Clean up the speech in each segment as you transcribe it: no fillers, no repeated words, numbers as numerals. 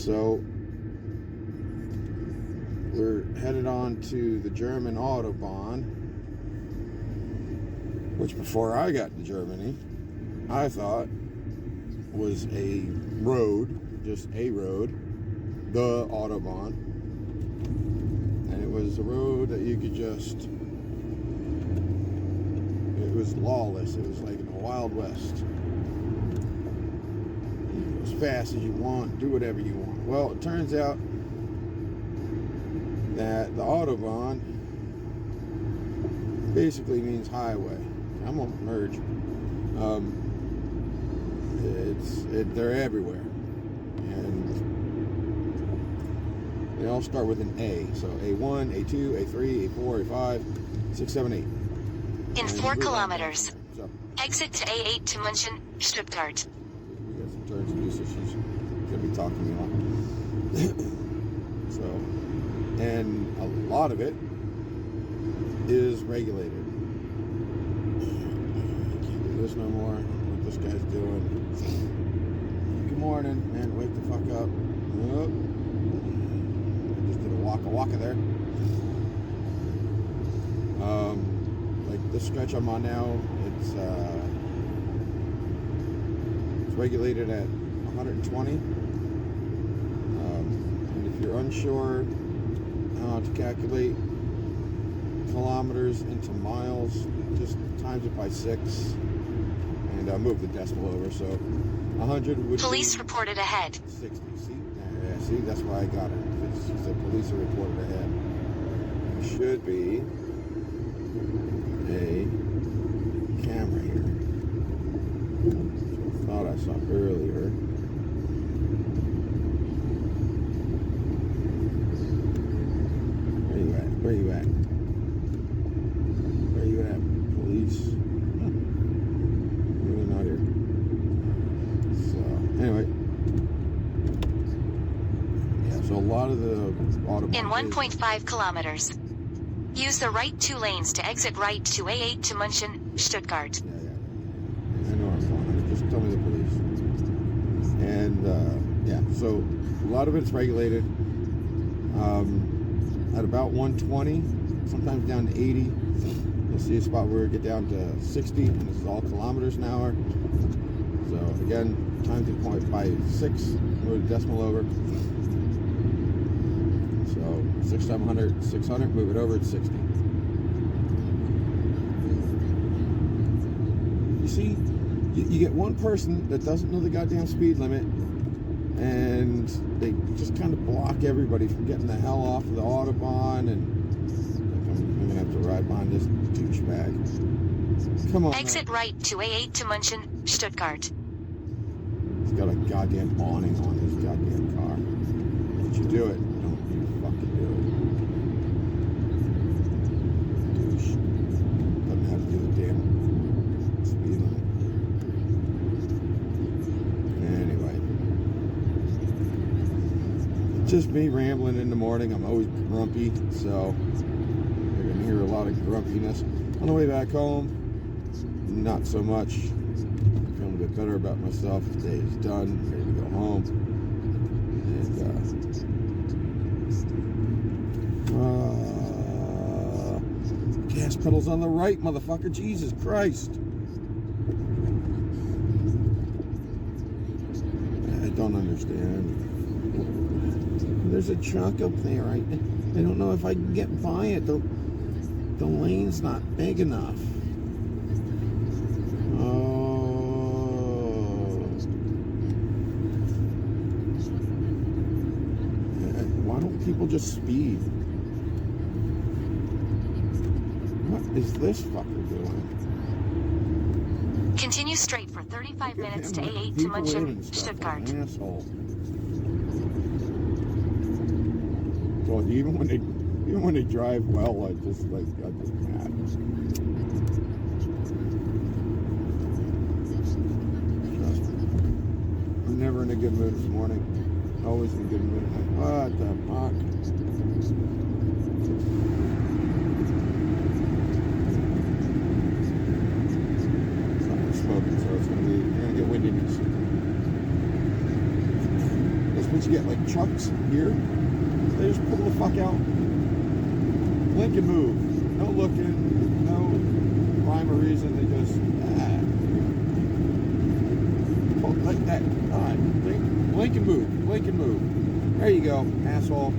So we're headed on to the German Autobahn, which before I got to Germany, I thought was a road, just a road, the Autobahn. And it was a road that you could just, it was lawless. It was like in the Wild West. You go as fast as you want, do whatever you want. Well, it turns out that the Autobahn basically means highway. I'm gonna merge. They're everywhere, and they all start with an A. So A1, A2, A3, A4, A5, 6, 7, 8. In 4 kilometers, so, exit to A8 to München, Stuttgart. We got some turns and uses. She's gonna be talking to me a lot. So, and a lot of it is regulated. Can't do this no more. What this guy's doing. Good morning, man. Wake the fuck up. Oh. I just did a waka there. Like this stretch I'm on now, it's regulated at 120. And if you're unsure how to calculate kilometers into miles, just times it by 6 and move the decimal over. So 100 would police be reported ahead. 60. See, that's why I got it. It's the police are reported ahead. There should be a camera here. I thought I saw earlier. Where you at? Where you at, police? Really not here. So, anyway. Yeah, so a lot of the Autobahn In 1.5 kilometers, use the right 2 lanes to exit right to A8 to München, Stuttgart. Yeah. I know I'm fine. Just tell me the police. And, yeah, so a lot of it's regulated. At about 120, sometimes down to 80. You'll see a spot where we get down to 60, and this is all kilometers an hour. So again, times it point by 6, move the decimal over. So 6 times 100, 600, move it over, it's 60. You see, you get one person that doesn't know the goddamn speed limit, and they just kind of block everybody from getting the hell off of the Autobahn, and I'm gonna have to ride behind this douchebag. Come on. Exit right to A8 to München, Stuttgart. He's got a goddamn awning on his goddamn car. Did you do it? Don't you fucking do it. Douche. Doesn't have to do the damn speed limit. Anyway. Just me rambling in the morning. I'm always grumpy, so you're gonna hear a lot of grumpiness. On the way back home, not so much. Feeling a bit better about myself. The day is done. Ready to go home. And gas pedal's on the right, motherfucker. Jesus Christ. I don't understand. There's a chunk up there. I don't know if I can get by it. The lane's not big enough. Why don't people just speed? What is this fucker doing? Continue straight for 35 minutes to A8 to München, Stuttgart. Asshole. Well, even when they drive well, I just mad. I'm never in a good mood this morning. Always in a good mood. What the fuck? It's not smoking, so it's gonna get windiness. This what you get, like trucks here, they just pull the fuck out, blink and move, no looking, no rhyme or reason, they just, pull like that, alright, blink and move, there you go, asshole.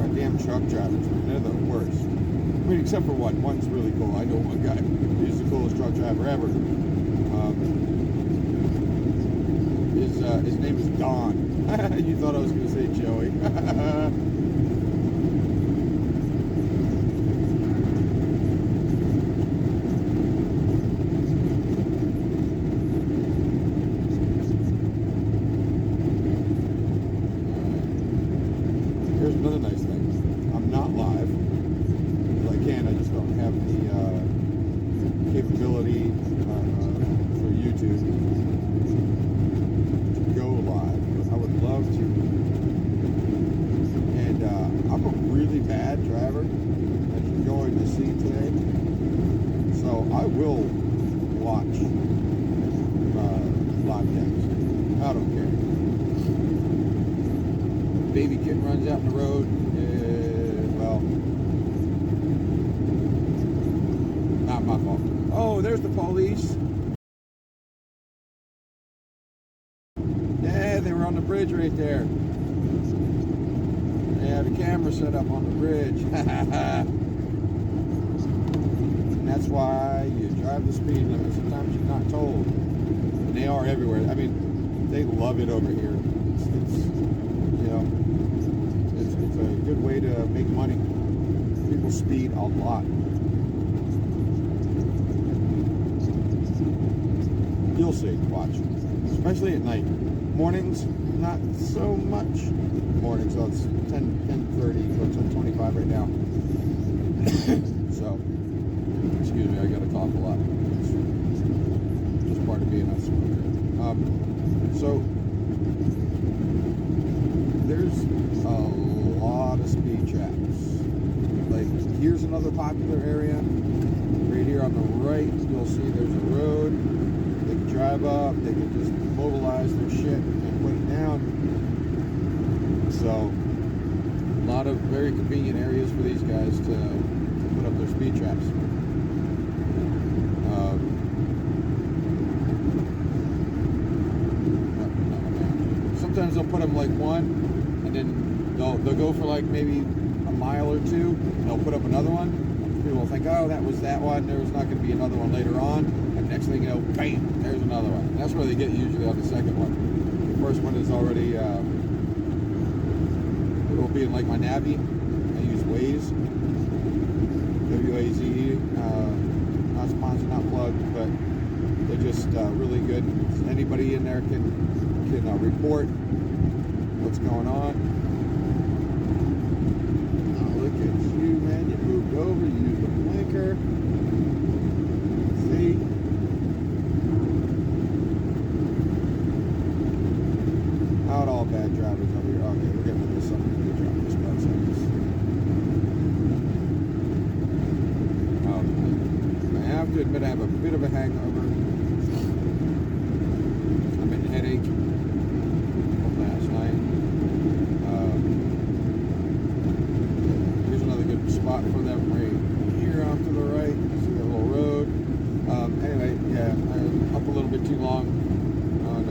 Goddamn truck drivers, man, they're the worst. I mean, except for one. One's really cool. I know one guy. He's the coolest truck driver ever. His name is Don. You thought I was going to say Joey. Here's another nice thing. I'm not live. I just don't have the capability for YouTube to go live. I would love to. And I'm a really bad driver, as you're going to see today. So I will watch live cams. I don't care. Baby kid runs out in the road. Well, not my fault. Oh, there's the police. Yeah, they were on the bridge right there. They had a camera set up on the bridge. And that's why you drive the speed limit. Sometimes you're not told. And they are everywhere. I mean, they love it over here. It's a good way to make money. People speed a lot. You'll see, watch. Especially at night. Mornings, not so much. Mornings, so it's 10:30, so it's 10:25 right now. So, excuse me, I gotta talk a lot. It's just part of being a smoker. So, there's a lot of speed traps. Like, here's another popular area. Right here on the right, you'll see there's a road. They can drive up, they can just mobilize their shit and put it down. So, a lot of very convenient areas for these guys to put up their speed traps. Sometimes they'll put them like one, and then they'll go for like maybe a mile or two, and they'll put up another one. People will think, oh, that was that one, there was not going to be another one later on. Next thing you know, bam, there's another one. And that's where they get usually on the second one. The first one is already, it will be in like my Navi. I use Waze, W-A-Z-E, not sponsored, not plugged, but they're just really good. Anybody in there can report what's going on. Oh, look at you, man, you moved over, you used the blinker. See? Not all bad drivers over here. Okay, we're getting into some good drivers. I have to admit I have a bit of a hangover. I'm in headache from last night. Here's another good spot for them right here off to the right. See that little road. Anyway, yeah, I'm up a little bit too long on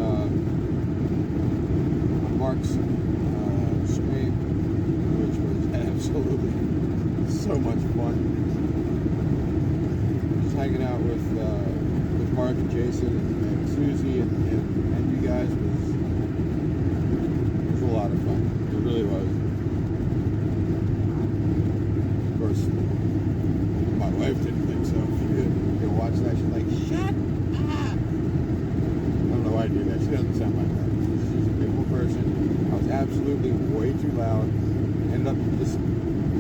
Mark's stream, which was absolutely so much fun. Just hanging out with Mark and Jason and Susie and you guys was a lot of fun. It really was. Of course, my wife didn't think so. She didn't watch that. She's like, shut up. I don't know why I do that. She doesn't sound like that. She's a beautiful person. I was absolutely way too loud. Ended up just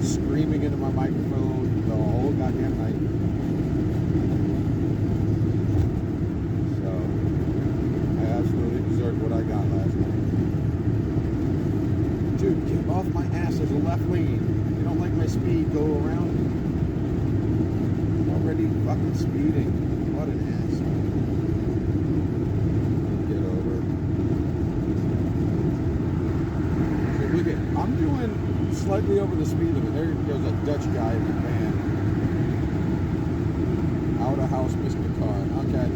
screaming into my microphone the whole goddamn night. So, I absolutely deserved what I got last night. Dude, get off my ass. There's a left lane. You don't like my speed, go around. I'm already fucking speeding. What an asshole. Get over. So look at, I'm doing slightly over the speed limit. There goes a Dutch guy in the van. Out of house, Mr. Car. Okay.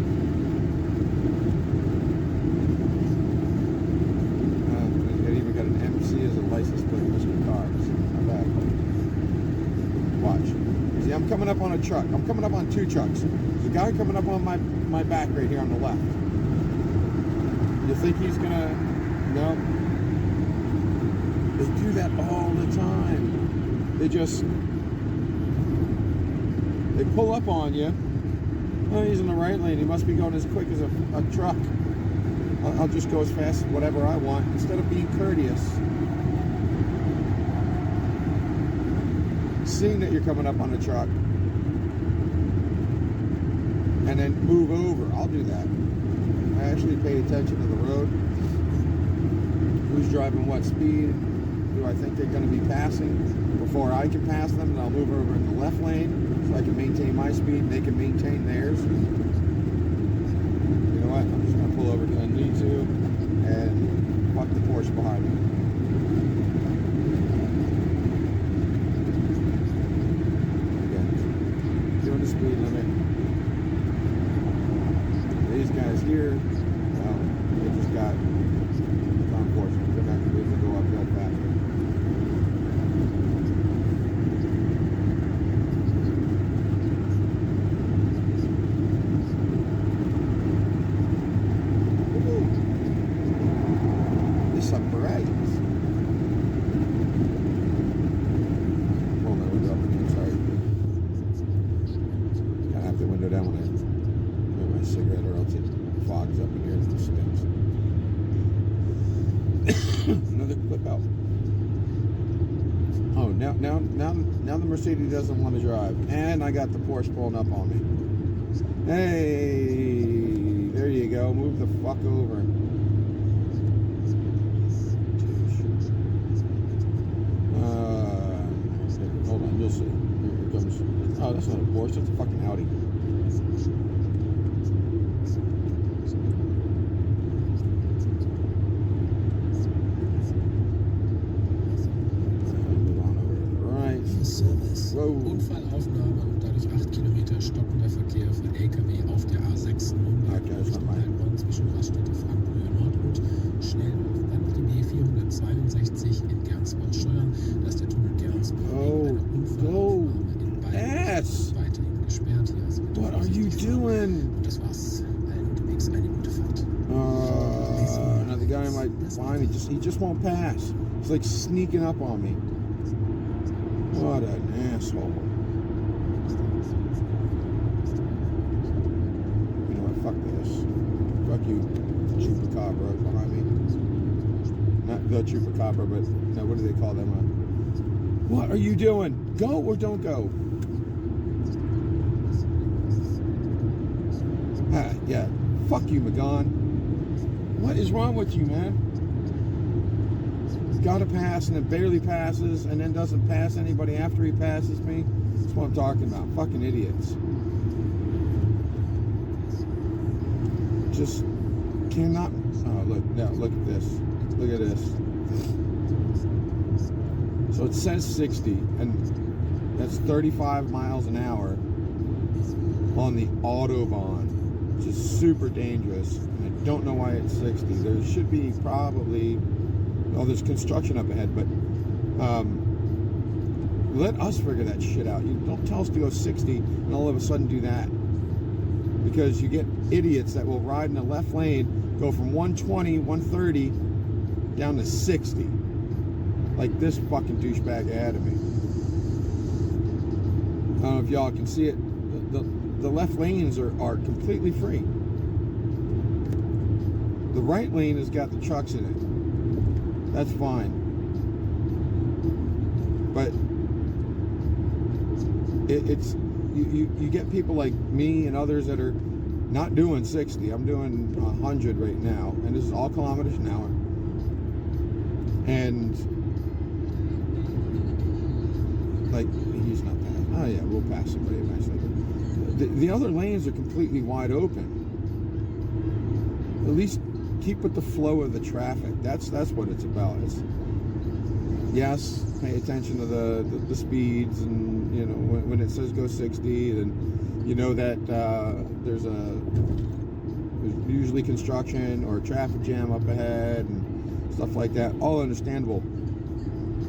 It even got an MC as a license plate, Mr. Cars. Not bad. Watch. See, I'm coming up on a truck. I'm coming up on two trucks. There's a guy coming up on my back right here on the left. You think he's gonna? No. They do that all the time. They pull up on you. Oh, he's in the right lane. He must be going as quick as a truck. I'll just go as fast as whatever I want instead of being courteous. Seeing that you're coming up on a truck and then move over. I'll do that. I actually pay attention to the road. Who's driving what speed? Do I think they're going to be passing before I can pass them? And I'll move over in the left lane so I can maintain my speed and they can maintain theirs. You know what? I'm just going to pull over because I need to and fuck the Porsche behind me. Again, doing the speed limit. These guys here, well, they just got unfortunate. They're not going to be able to go up that fast. There's some bright. Pull my window up again, sorry. Gotta have the window down when I get my cigarette or else it fogs up in here and it stinks. Another clip out. Oh, now the Mercedes doesn't want to drive, and I got the Porsche pulling up on me. Hey, there you go. Move the fuck over. Hold on, you'll see. Here comes. Oh, that's not a Porsche. That's a fucking Audi. Unfallaufnahme und dadurch 8 Kilometer stockender Verkehr für LKW auf der A6 Richtung Heilbronn zwischen Raststätte Frankenhöhe Nord und Schnellhof. Dann auf dem E462 in Gernsbach steuern, dass der Tunnel Gernsbach wegen einer Unfallaufnahme in beiden weiterhin gesperrt. Hier ist What are you doing? Und das war's. Allen unterwegs eine gute Fahrt. Now the guy might find me. He just won't pass. He's like sneaking up on me. What an asshole. You know what, fuck this. Fuck you, Chupacabra behind me. Not the Chupacabra, but no, what do they call them? What are you doing? Go or don't go? Ah, yeah. Fuck you, Magan. What is wrong with you, man? Got to pass and it barely passes and then doesn't pass anybody after he passes me. That's what I'm talking about. Fucking idiots. Just cannot. Oh, look. Now, look at this. Look at this. So it says 60 and that's 35 miles an hour on the Autobahn, which is super dangerous. And I don't know why it's 60. There should be probably. Oh, there's construction up ahead, but let us figure that shit out. You don't tell us to go 60 and all of a sudden do that. Because you get idiots that will ride in the left lane, go from 120, 130 down to 60. Like this fucking douchebag ahead of me. I don't know if y'all can see it. The left lanes are completely free. The right lane has got the trucks in it. That's fine. But it's you get people like me and others that are not doing 60. I'm doing 100 right now, and this is all kilometers an hour. And like he's not passing. Oh yeah, we'll pass somebody eventually. The other lanes are completely wide open. At least keep with the flow of the traffic. That's what it's about. Yes, pay attention to the speeds, and you know when it says go 60, then you know that there's usually construction or traffic jam up ahead and stuff like that. All understandable,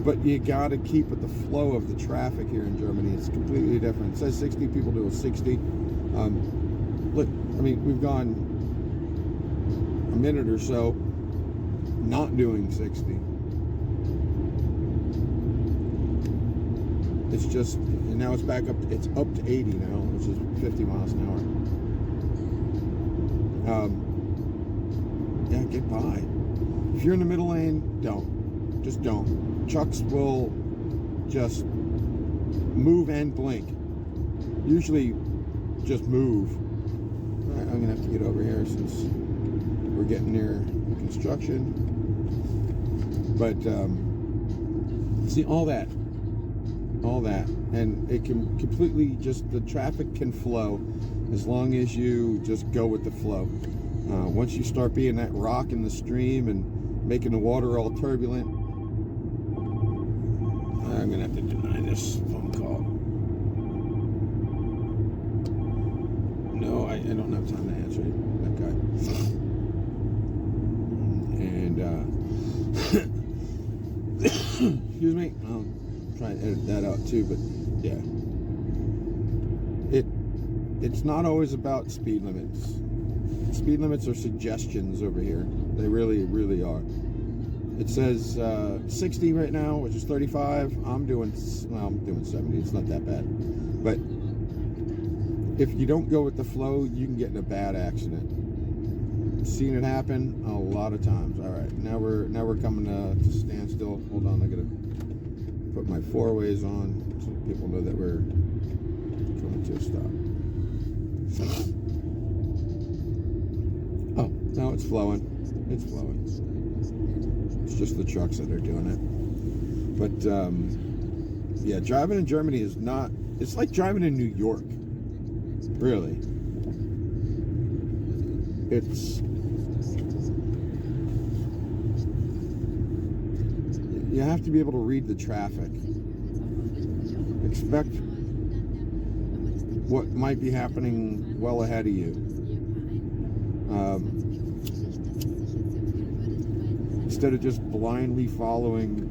but you got to keep with the flow of the traffic here in Germany. It's completely different. It says 60, people do a 60. Look, I mean, we've gone a minute or so not doing 60. It's just, and now it's back up, it's up to 80 now, which is 50 miles an hour. Yeah, get by. If you're in the middle lane, don't. Just don't. Trucks will just move and blink. Usually just move. All right, I'm gonna have to get over here since we're getting near construction. But see, all that, and it can completely just, the traffic can flow as long as you just go with the flow. Once you start being that rock in the stream and making the water all turbulent, I'm gonna have to deny this phone call. No, I don't have time to answer that guy. And excuse me, I'll try and edit that out too, but yeah, it's not always about speed limits. Speed limits are suggestions over here. They really, really are. It says 60 right now, which is 35. I'm doing 70. It's not that bad. But if you don't go with the flow, you can get in a bad accident. Seen it happen a lot of times. All right, now we're coming to standstill. Hold on, I gotta put my four ways on so people know that we're coming to a stop. Oh, now it's flowing. It's flowing. It's just the trucks that are doing it. But yeah, driving in Germany is not. It's like driving in New York. Really. It's. You have to be able to read the traffic. Expect what might be happening well ahead of you. Instead of just blindly following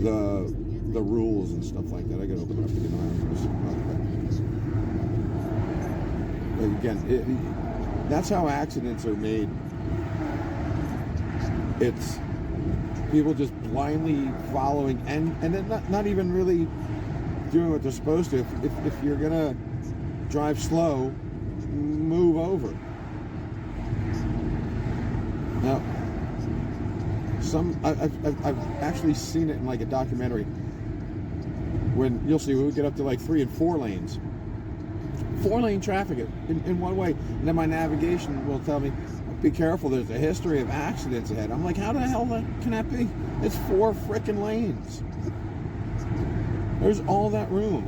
the rules and stuff like that. I gotta open it up again. Again, that's how accidents are made. It's people just blindly following and then not even really doing what they're supposed to. If you're gonna drive slow, move over. Now, I've actually seen it in like a documentary when you'll see we get up to like 3 and 4 lanes. 4-lane traffic in one way, and then my navigation will tell me, be careful, there's a history of accidents ahead. I'm like, how the hell can that be? It's 4 frickin' lanes. There's all that room.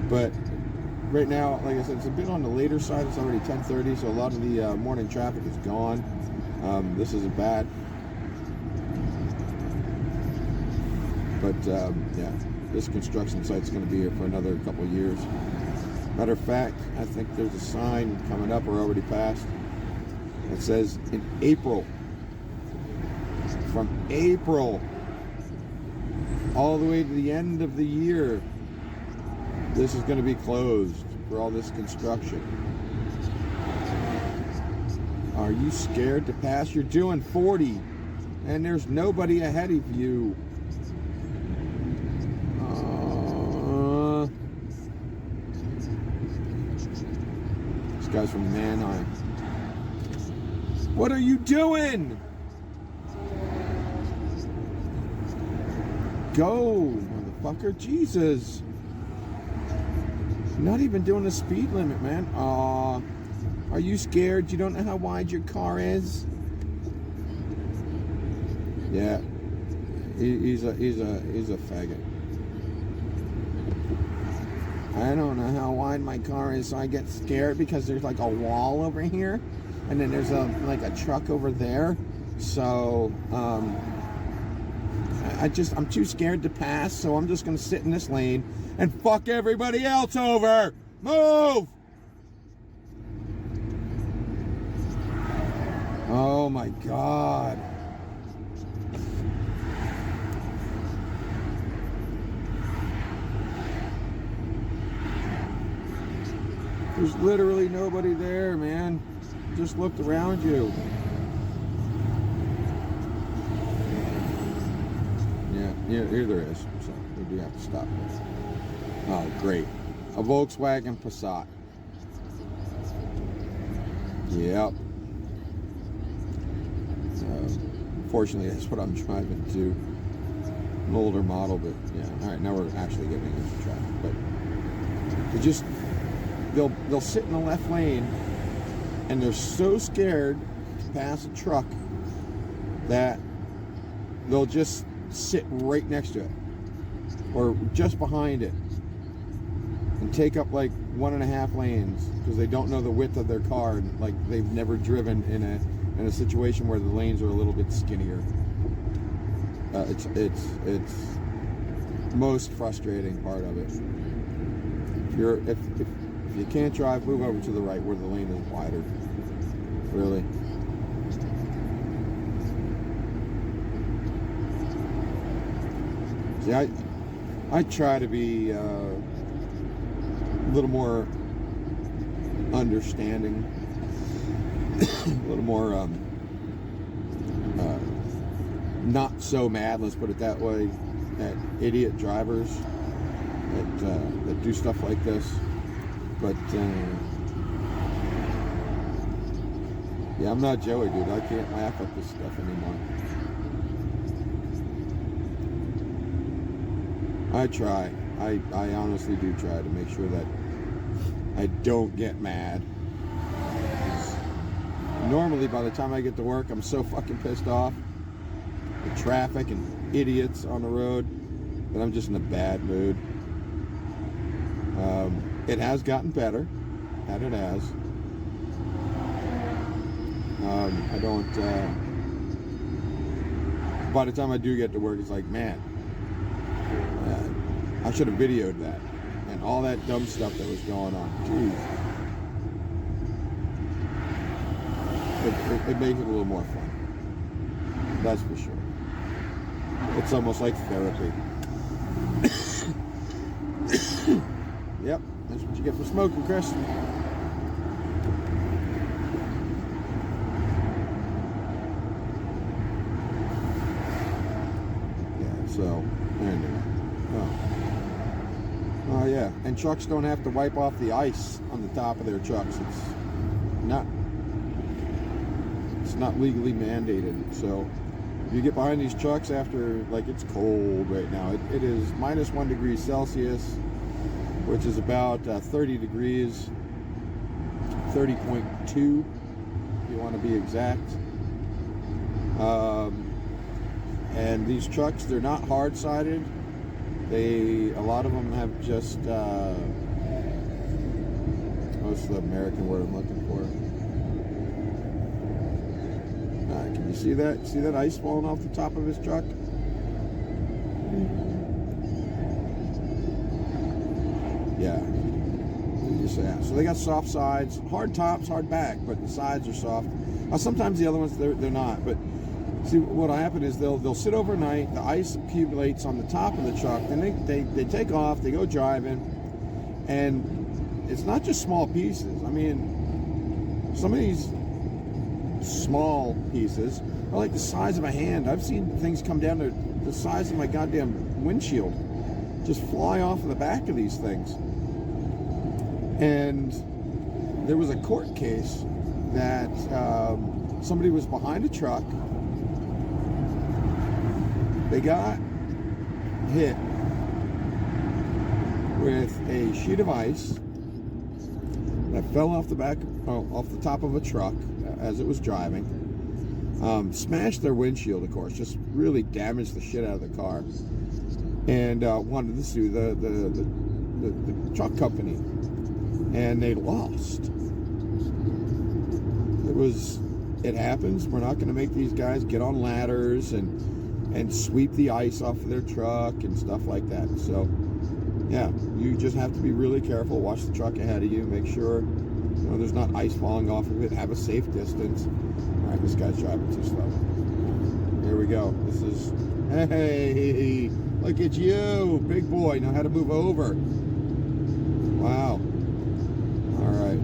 But right now, like I said, it's a bit on the later side. It's already 10:30, so a lot of the morning traffic is gone. This isn't bad. But yeah, this construction site's going to be here for another couple of years. Matter of fact, I think there's a sign coming up, or already passed, that says in April, from April all the way to the end of the year, this is going to be closed for all this construction. Are you scared to pass? You're doing 40 and there's nobody ahead of you. This guy's from Mannheim. What are you doing? Go, motherfucker. Jesus. Not even doing the speed limit, man. Are you scared? You don't know how wide your car is? Yeah. He's a faggot. I don't know how wide my car is, so I get scared because there's like a wall over here, and then there's like a truck over there. So I'm too scared to pass, so I'm just gonna sit in this lane and fuck everybody else over. Move! Oh my God. There's literally nobody there, man. Just look around you. Yeah, here there is. So we do have to stop this. Oh, great. A Volkswagen Passat. Yep. Fortunately, that's what I'm driving to. An older model, but yeah. All right, now we're actually getting into traffic. But they just they'll sit in the left lane, and they're so scared to pass a truck that they'll just sit right next to it or just behind it and take up like 1.5 lanes because they don't know the width of their car, and like they've never driven in a situation where the lanes are a little bit skinnier. It's most frustrating part of it. If you can't drive, move over to the right where the lane is wider. Really. See, I try to be a little more understanding, a little more not so mad, let's put it that way, at idiot drivers that do stuff like this. But yeah, I'm not Joey, dude. I can't laugh at this stuff anymore. I try. I honestly do try to make sure that I don't get mad. Normally, by the time I get to work, I'm so fucking pissed off with traffic and idiots on the road that I'm just in a bad mood. It has gotten better, that it has. I don't, by the time I do get to work, it's like, man, I should have videoed that and all that dumb stuff that was going on. Jeez. It makes it a little more fun. That's for sure. It's almost like therapy. Yep, that's what you get for smoking, Chris. Yeah, so, anyway. Oh yeah, and trucks don't have to wipe off the ice on the top of their trucks. It's not legally mandated. So if you get behind these trucks after, like, it's cold right now. It is minus 1 degree Celsius, which is about 30 degrees, 30.2 if you want to be exact. And these trucks, they're not hard-sided. A lot of them have just, what's the American word I'm looking for? Can you see that? See that ice falling off the top of his truck? Yeah. So they got soft sides, hard tops, hard back, but the sides are soft. Sometimes the other ones, they're not, but see, what'll happen is they'll sit overnight, the ice accumulates on the top of the truck, then they take off, they go driving, and it's not just small pieces. I mean, some of these small pieces are like the size of a hand. I've seen things come down to the size of my goddamn windshield, just fly off of the back of these things. And there was a court case that somebody was behind a truck. They got hit with a sheet of ice that fell off the top of a truck as it was driving. Smashed their windshield, of course, just really damaged the shit out of the car, and wanted to sue the the truck company, and they lost. It happens. We're not going to make these guys get on ladders and sweep the ice off of their truck and stuff like that. So, yeah, you just have to be really careful. Watch the truck ahead of you. Make sure there's not ice falling off of it. Have a safe distance. All right, this guy's driving too slow. Here we go. This is, hey, look at you, big boy. Know how to move over. Wow. All right.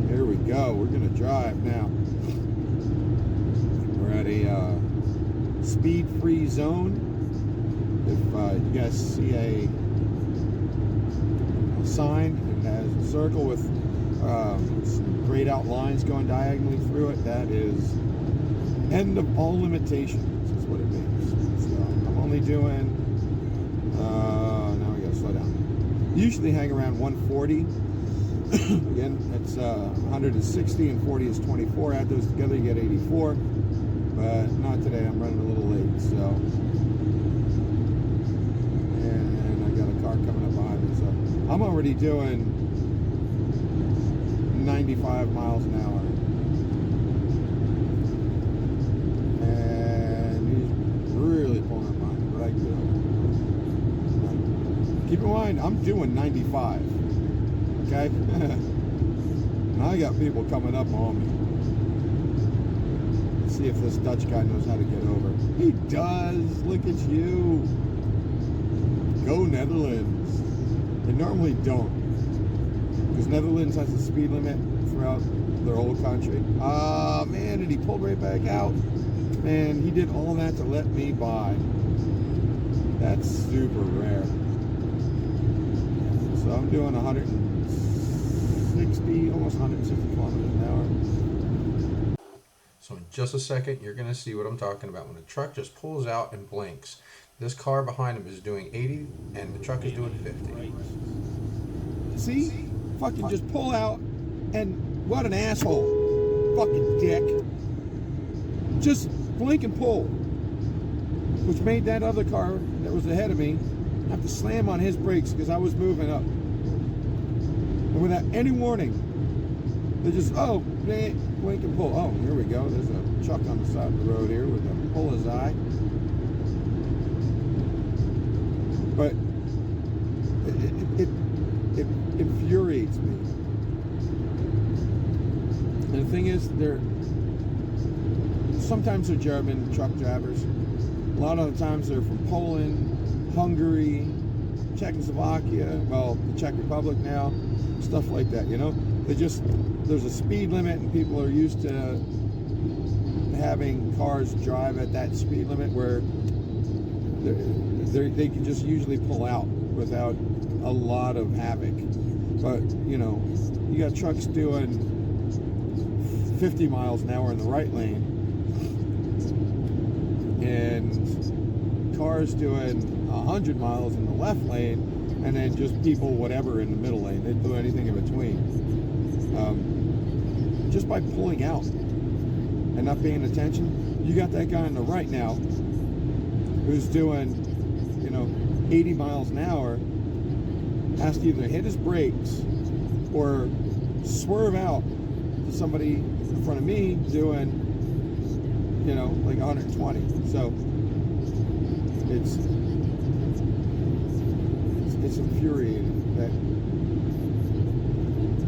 Here we go. We're going to drive now. We're at a speed-free zone. If you guys see a sign that has a circle with some grayed out lines going diagonally through it, that is end of all limitations, is what it means. So I'm only doing, now we gotta slow down. Usually hang around 140. Again, it's 160 and 40 is 24. Add those together, you get 84. But not today. I'm running a little late, so. And I got a car coming up behind me, so I'm already doing 95 miles an hour. And he's really pulling up on me, but I can do it. Keep in mind, I'm doing 95. Okay? Now I got people coming up on me. Let's see if this Dutch guy knows how to get over. He does! Look at you! Go Netherlands! They normally don't. Because Netherlands has a speed limit throughout their whole country. Ah, man, and he pulled right back out. Man, he did all that to let me by. That's super rare. So I'm doing 160, almost 160 kilometers an hour. So in just a second, you're going to see what I'm talking about. When a truck just pulls out and blinks, this car behind him is doing 80 and the truck is doing 50. See? Fucking just pull out, and what an asshole. Fucking dick. Just blink and pull. Which made that other car that was ahead of me have to slam on his brakes because I was moving up. And without any warning, they just, blink and pull. Oh, here we go. There's a truck on the side of the road here with a bullseye. But it infuriates me. And the thing is, sometimes they're German truck drivers. A lot of the times they're from Poland, Hungary, Czechoslovakia, well, the Czech Republic now, stuff like that, there's a speed limit and people are used to having cars drive at that speed limit where they can just usually pull out without a lot of havoc. But, you got trucks doing 50 miles an hour in the right lane and cars doing 100 miles in the left lane, and then just people whatever in the middle lane. They do anything in between. Just by pulling out and not paying attention, you got that guy on the right now who's doing 80 miles an hour, has to either hit his brakes or swerve out to somebody in front of me doing like 120. So it's infuriating that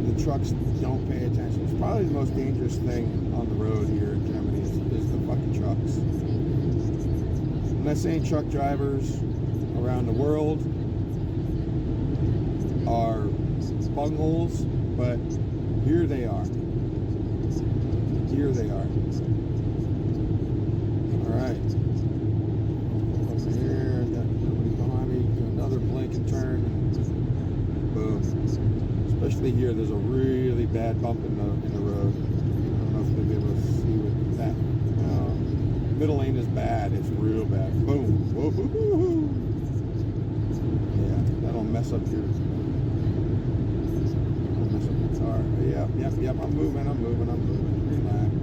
the trucks don't pay attention. It's probably the most dangerous thing on the road here in Germany is the fucking trucks. I'm not saying truck drivers around the world are bungholes, but here they are. Here they are. Alright. Over here, got nobody behind me. Do another blink and turn. And boom. Especially here, there's a really bad bump in the road. I don't know if you'll be able to see with that. Middle lane is bad. It's real bad. Boom. Whoa. Yeah, that'll mess up your car. Yep. I'm moving. Relax.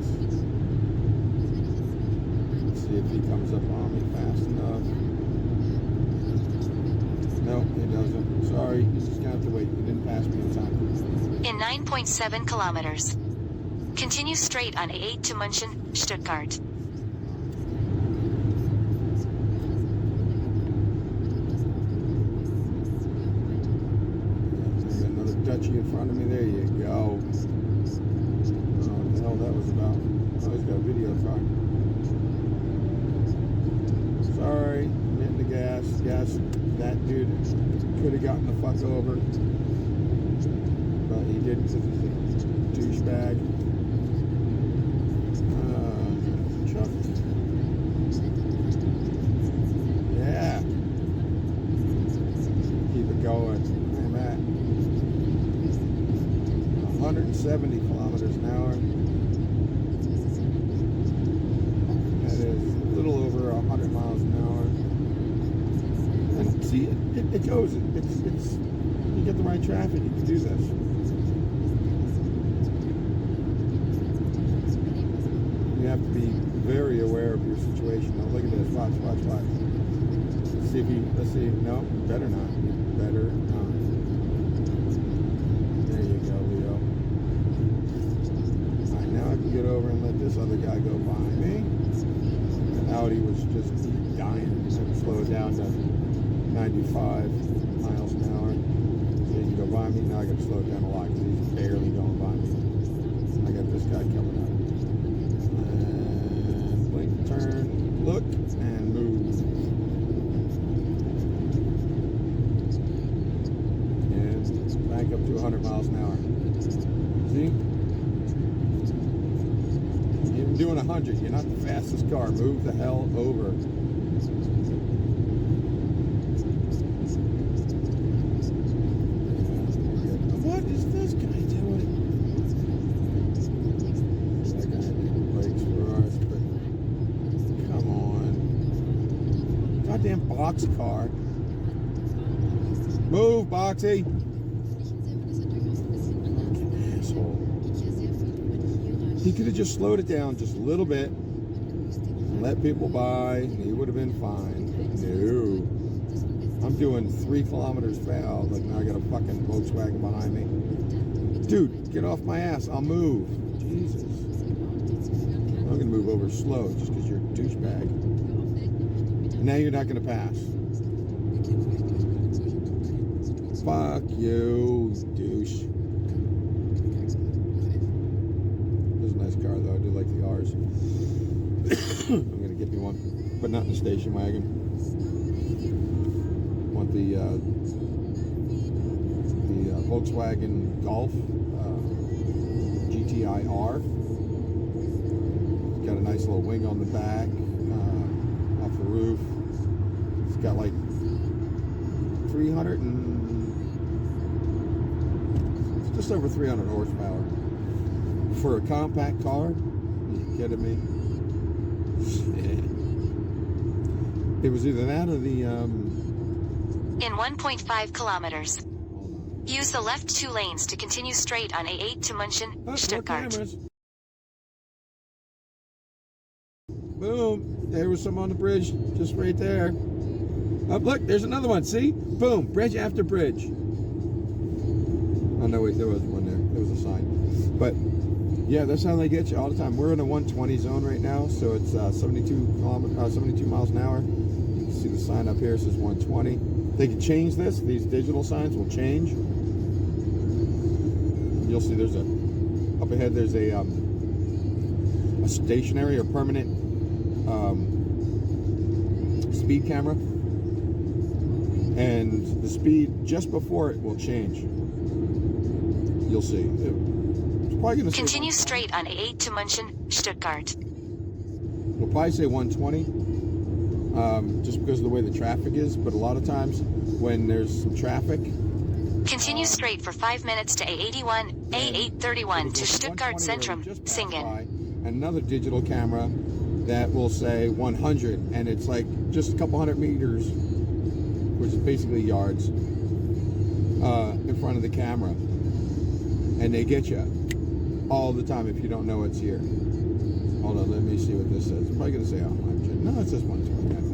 Let's see if he comes up on me fast enough. Nope, he doesn't. So Sorry, you're just gonna have to wait. You didn't pass me in time. In 9.7 kilometers. Continue straight on A8 to München, Stuttgart. There's another Dutchie in front of me. There you go. Oh, what the hell that was about? Oh, he's got a video car. Sorry, I'm hitting the gas. Yes, that dude could have gotten the fuck over. But he didn't because he's a douchebag. Chuck. Yeah. Keep it going. I'm at 170 kilometers an hour. That is a little over 100 miles an hour. And see, it goes. It's you get the right traffic, you can do this. You have to be very aware of your situation. Now look at this. Watch. Let's see. No, better not. Better not. There you go, Leo. Alright, now I can get over and let this other guy go by me. The Audi was just dying. I can slow it down to 95 miles an hour. So he can go by me. Now I got to slow it down a lot because he's barely going by me. I got this guy coming up. And blink, turn, look, and move. And back up to 100 miles an hour. See? You're doing 100. You're not the fastest car. Move the hell over. What is this guy doing? That guy didn't brakes for us, but come on. Goddamn box car. Move, Boxy. Asshole. He could have just slowed it down just a little bit and let people by, and he would have been fine. No. I'm doing 3 kilometers fast. Like now I got a fucking Volkswagen behind me. Dude, get off my ass. I'll move. Jesus. I'm gonna move over slow just because you're a douchebag. Now you're not gonna pass. Fuck you, douche. This is a nice car though. I do like the R's. I'm gonna get me one, but not in the station wagon. Want the Volkswagen Golf GTI R. It's got a nice little wing on the back, off the roof. It's got like 300 and it's just over 300 horsepower for a compact car. Are you kidding me? It was either that or the In 1.5 kilometers. Use the left 2 lanes to continue straight on A8 to München, Stuttgart. Boom. There was some on the bridge, just right there. Oh, look, there's another one. See? Boom. Bridge after bridge. Oh, no, wait, there was one there. There was a sign. But, yeah, that's how they get you all the time. We're in a 120 zone right now, so it's 72 miles an hour. You can see the sign up here says 120. They can change this. These digital signs will change. You'll see there's up ahead there's a stationary or permanent speed camera. And the speed just before it will change. You'll see. It's probably going to continue straight on A8 to München, Stuttgart. We'll probably say 120. Just because of the way the traffic is, but a lot of times when there's some traffic, continue straight for 5 minutes to A81, A831 to Stuttgart Zentrum, Singen. Another digital camera that will say 100, and it's like just a couple hundred meters, which is basically yards, in front of the camera, and they get you all the time if you don't know it's here. Hold on, let me see what this says. I'm probably going to say 100. No, it says 120, I think.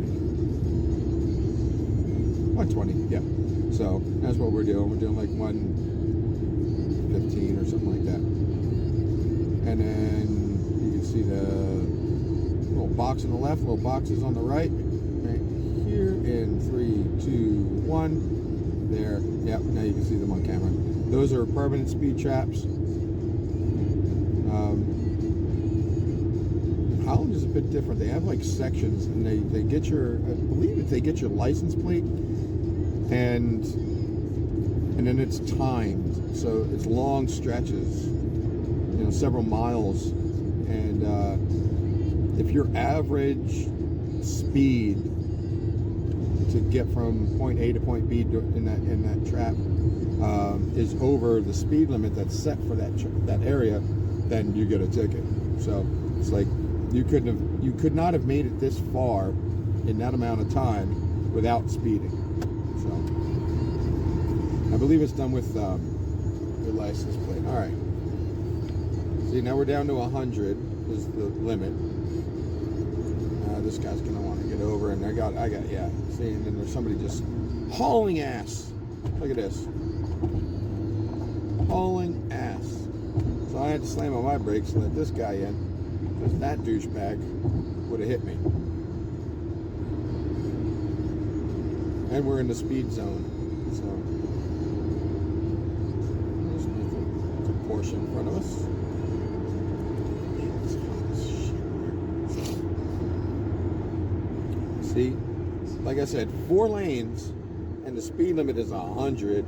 120, yeah. So that's what we're doing. We're doing like 115 or something like that. And then you can see the little box on the left, little boxes on the right. Right here in 3, 2, 1. There. Yep, now you can see them on camera. Those are permanent speed traps. Holland is a bit different. They have like sections, and they get your, I believe they get your license plate, and then it's timed, so it's long stretches, you know, several miles, and if your average speed to get from point A to point B in that trap is over the speed limit that's set for that area, then you get a ticket. So it's like you could not have made it this far in that amount of time without speeding. So I believe it's done with your license plate. All right. See, now we're down to 100 is the limit. This guy's gonna want to get over, and I got, yeah. See, and then there's somebody just hauling ass. Look at this, hauling ass. So I had to slam on my brakes and let this guy in, because that douchebag would have hit me. And we're in the speed zone, so there's a Porsche in front of us. See, like I said, 4 lanes, and the speed limit is 100.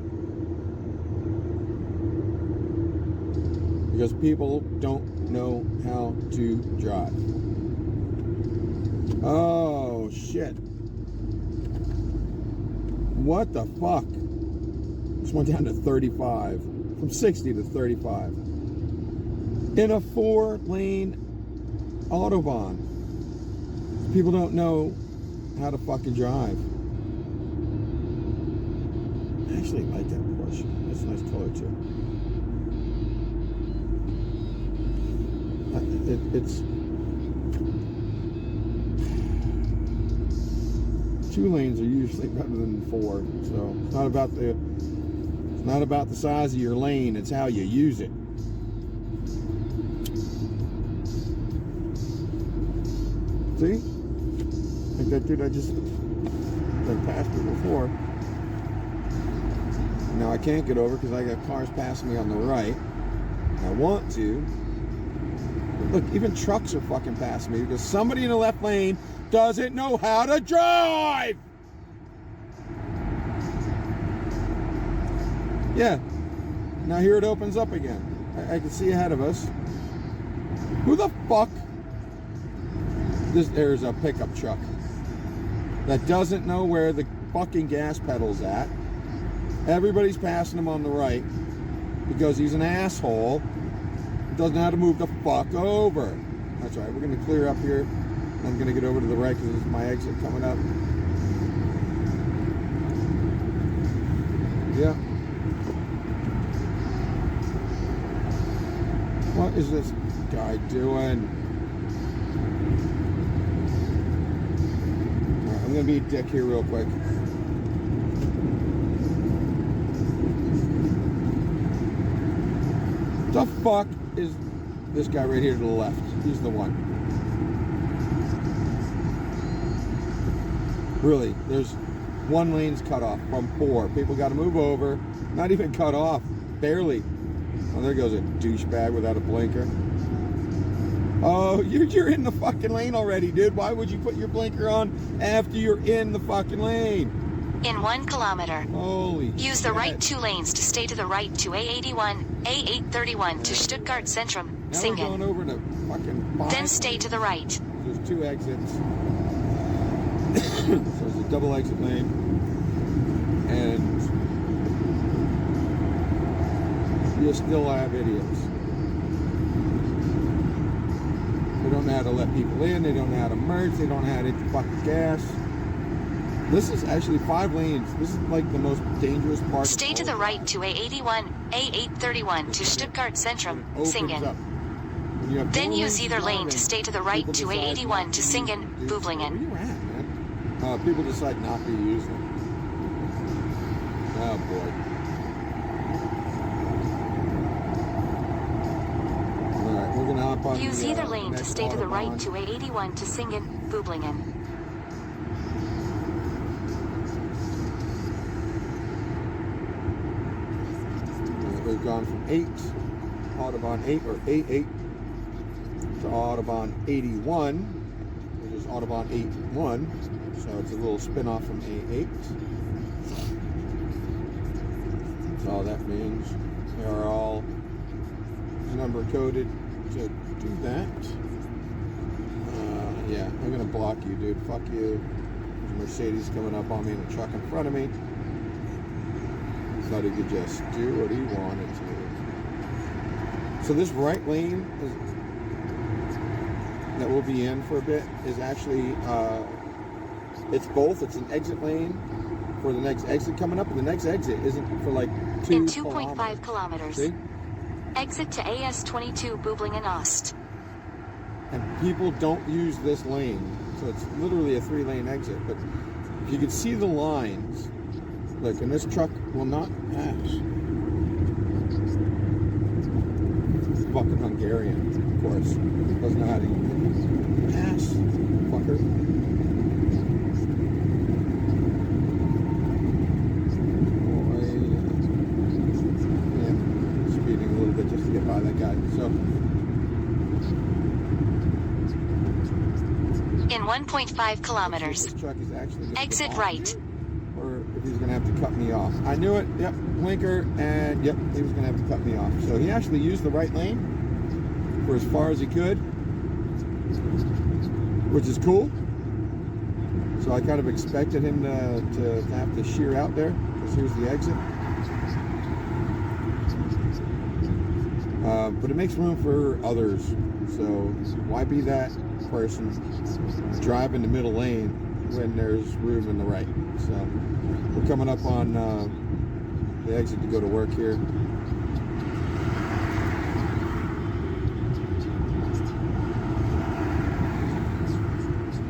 Because people don't know how to drive. Oh, shit. What the fuck? Just went down to 35. From 60 to 35. In a 4-lane Autobahn. People don't know how to fucking drive. I actually like that Porsche. That's a nice color too. It's 2 lanes are usually better than 4. So it's not about the size of your lane. It's how you use it. See? Like that dude I passed it before. Now I can't get over because I got cars passing me on the right. I want to. But look, even trucks are fucking passing me because somebody in the left lane doesn't know how to drive. Yeah. Now here it opens up again. I can see ahead of us. Who the fuck? There's a pickup truck that doesn't know where the fucking gas pedal's at. Everybody's passing him on the right because he's an asshole who doesn't know how to move the fuck over. That's right, we're going to clear up here. I'm going to get over to the right because this is my exit coming up. Yeah. What is this guy doing? Alright, I'm going to be a dick here real quick. The fuck is this guy right here to the left? He's the one. Really, there's 1 lane's cut off from 4. People got to move over. Not even cut off, barely. Oh, there goes a douchebag without a blinker. Oh, you're in the fucking lane already, dude. Why would you put your blinker on after you're in the fucking lane? In 1 kilometer. Holy Use shit. the right 2 lanes to stay to the right to A81, A831 to Stuttgart Centrum, Now we're going Singen. over to fucking 5. Then stay to the right. There's 2 exits. So there's a double exit lane. And you still have idiots. They don't know how to let people in. They don't know how to merge. They don't know how to hit the fucking gas. This is actually 5 lanes. This is like the most dangerous part. Stay to the right to A81, A831 to Stuttgart Centrum, Singen. Then use either lane to stay to the right to A81 to Singen, Bublingen. Where you at, man? People decide not to use them. Oh boy. Alright, we're gonna hop on Use the, either lane to next stay to the right Autobahn. to A81 to Singen, Böblingen. We've gone from 8, Autobahn 8 or A8 to Autobahn 81, which is Autobahn 81. So it's a little spin-off from A8. That's all that means. They are all number coded to do that. Yeah, I'm gonna block you, dude. Fuck you. There's a Mercedes coming up on me and a truck in front of me. Thought he could just do what he wanted to. So this right lane that we'll be in for a bit is actually, it's both. It's an exit lane for the next exit coming up, and the next exit isn't for like 2 In 2.5 kilometers. See? Exit to AS22 Böblingen Ost. And people don't use this lane, so it's literally a 3-lane exit. But if you could see the lines, look, and this truck will not pass. Fucking Hungarian, of course. Doesn't know how to pass, fucker. Boy, yeah, speeding a little bit just to get by that guy. So. In 1.5 kilometers. This truck is actually gonna Exit get right. off, or if he's gonna have to cut me off. I knew it. Yep, blinker, and yep, he was gonna have to cut me off. So he actually used the right lane for as far as he could, which is cool. So I kind of expected him to have to shear out there, because here's the exit. But it makes room for others. So why be that person driving the middle lane when there's room in the right? So we're coming up on the exit to go to work here.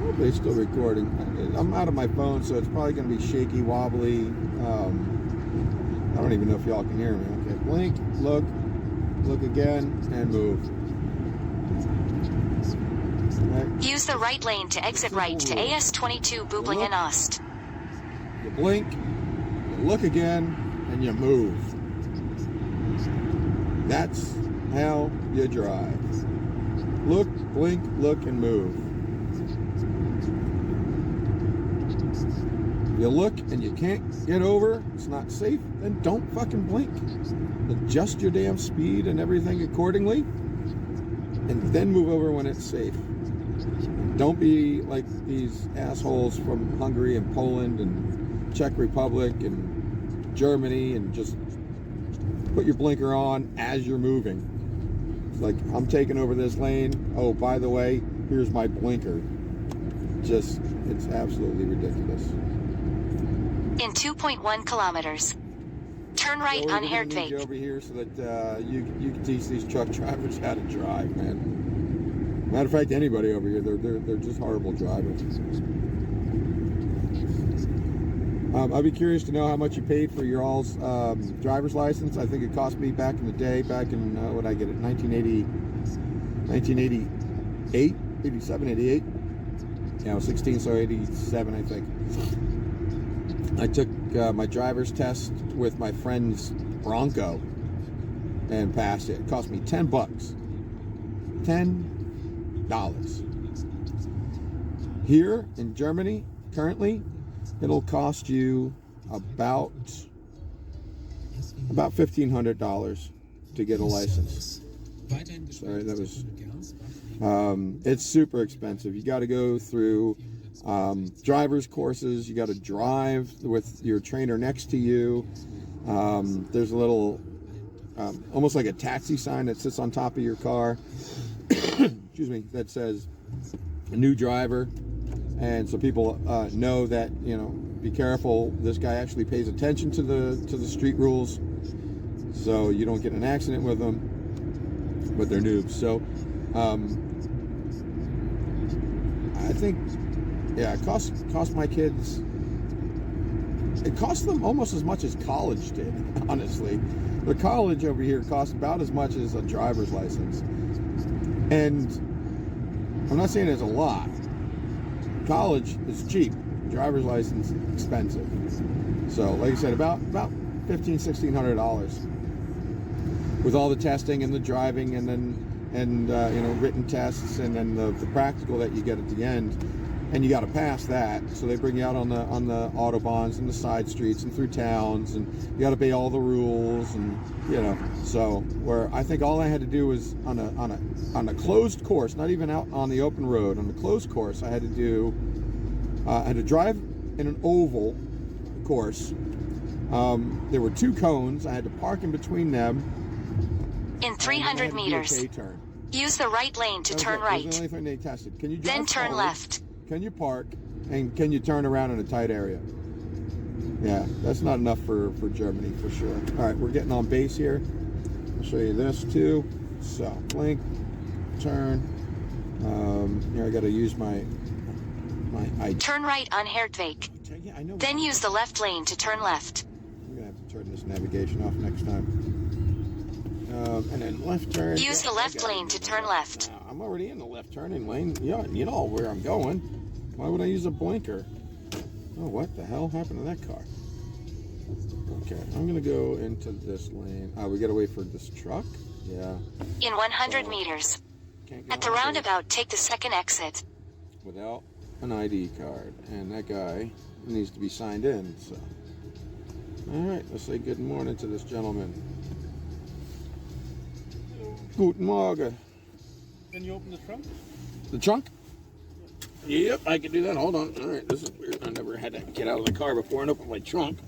Hopefully it's still recording. I'm out of my phone, so it's probably going to be shaky, wobbly. I don't even know if y'all can hear me. Okay, blink, look again, and move. Right. Use the right lane to exit right to AS22 Böblingen Ost. You blink, you look again, and you move. That's how you drive. Look, blink, look, and move. If you look and you can't get over, it's not safe, then don't fucking blink. Adjust your damn speed and everything accordingly, and then move over when it's safe. Don't be like these assholes from Hungary and Poland and Czech Republic and Germany and just put your blinker on as you're moving. It's like, I'm taking over this lane. Oh, by the way, here's my blinker. It's absolutely ridiculous. In 2.1 kilometers. Turn right So on we're gonna need you Herdweg. over here so that you can teach these truck drivers how to drive, man. Matter of fact, anybody over here, they're just horrible drivers. I'd be curious to know how much you paid for your all's driver's license. I think it cost me back in the day, back in what I get it, 1988, 87, 88. Yeah, I was 16, so 87, I think. I took my driver's test with my friend's Bronco and passed it. It cost me $10. $10. Here in Germany, currently, it'll cost you about $1,500 to get a license. Sorry, that was. It's super expensive. You got to go through driver's courses. You got to drive with your trainer next to you. There's a little, almost like a taxi sign that sits on top of your car. Excuse me, that says a new driver, and so people know that, you know, be careful. This guy actually pays attention to the street rules, so you don't get in an accident with them. But they're noobs. So I think, yeah, it cost my kids it cost them almost as much as college did, honestly. The college over here costs about as much as a driver's license. And I'm not saying it's a lot. College is cheap. Driver's license expensive. So, like I said, about $1,500–1,600 with all the testing and the driving, and then written tests, and then the practical that you get at the end, and you got to pass that. So they bring you out on the Autobahns and the side streets and through towns, and you got to obey all the rules, and So where I think all I had to do was on a closed course, not even out on the open road, on the closed course, I had to drive in an oval course. There were 2 cones. I had to park in between them. In 300 meters, use the right lane to turn right. That's the only thing they tested. Can you drive then turn forward? left. Can you park? And can you turn around in a tight area? Yeah, that's not enough for Germany, for sure. All right, we're getting on base here. I'll show you this too. So, blink, turn. Here I got to use my ID. Turn right on Herdweg. Yeah, I know. Then use the left lane to turn left. I'm going to have to turn this navigation off next time. And then left turn. Use the left lane to turn left. I'm already in the left turning lane. Yeah, you know where I'm going. Why would I use a blinker? Oh, what the hell happened to that car? Okay, I'm going to go into this lane. We got to wait for this truck? Yeah. In 100 meters. At the roundabout, take the second exit. Without an ID card. And that guy needs to be signed in, so. All right, let's say good morning to this gentleman. Guten Morgen. Can you open the trunk? The trunk? Yep, I can do that. Hold on. All right, this is weird. I never had to get out of the car before and open my trunk.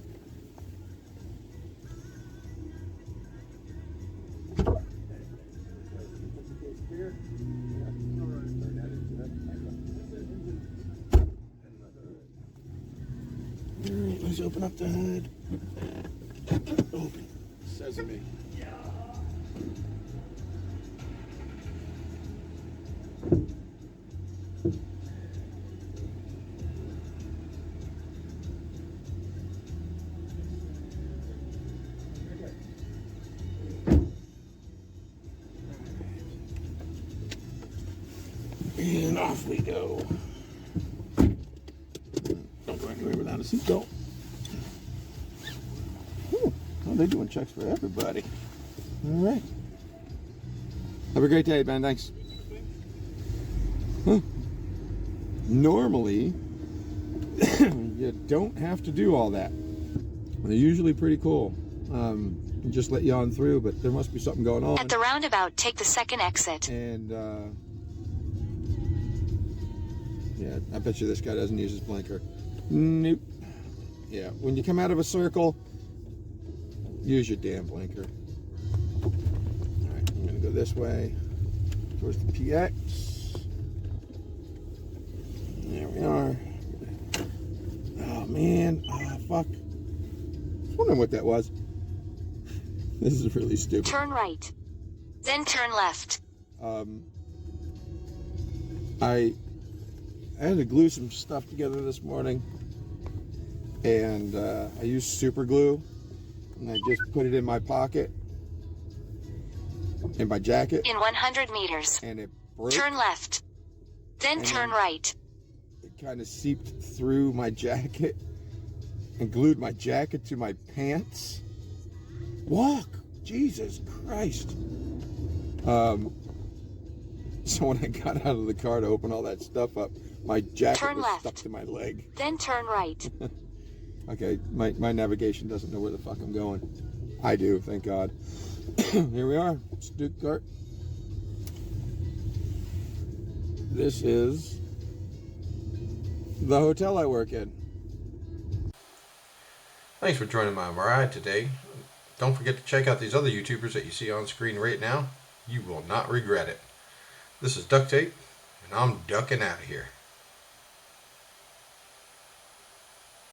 All right, let's open up the hood. Open. Sesame. And off we go. Don't go anywhere without a seatbelt. Oh, they're doing checks for everybody. All right. Have a great day, Ben. Thanks. Huh. Normally, you don't have to do all that. They're usually pretty cool. Just let you on through, but there must be something going on. At the roundabout, take the second exit. And, yeah, I bet you this guy doesn't use his blinker. Nope. Yeah, when you come out of a circle, use your damn blinker. Alright, I'm gonna go this way towards the PX. There we are. Oh man, fuck. I was wondering what that was. This is really stupid. Turn right. Then turn left. I had to glue some stuff together this morning, and I used super glue, and I just put it in my pocket, in my jacket. In 100 meters. And it broke. Turn left. Then turn right. It kind of seeped through my jacket and glued my jacket to my pants. Walk! Jesus Christ. So when I got out of the car to open all that stuff up, my jacket was stuck to my leg. Then turn right. Okay, my navigation doesn't know where the fuck I'm going. I do, thank God. Here we are, Stuttgart. This is the hotel I work in. Thanks for joining my ride today. Don't forget to check out these other YouTubers that you see on screen right now. You will not regret it. This is DuckTape, and I'm ducking out of here.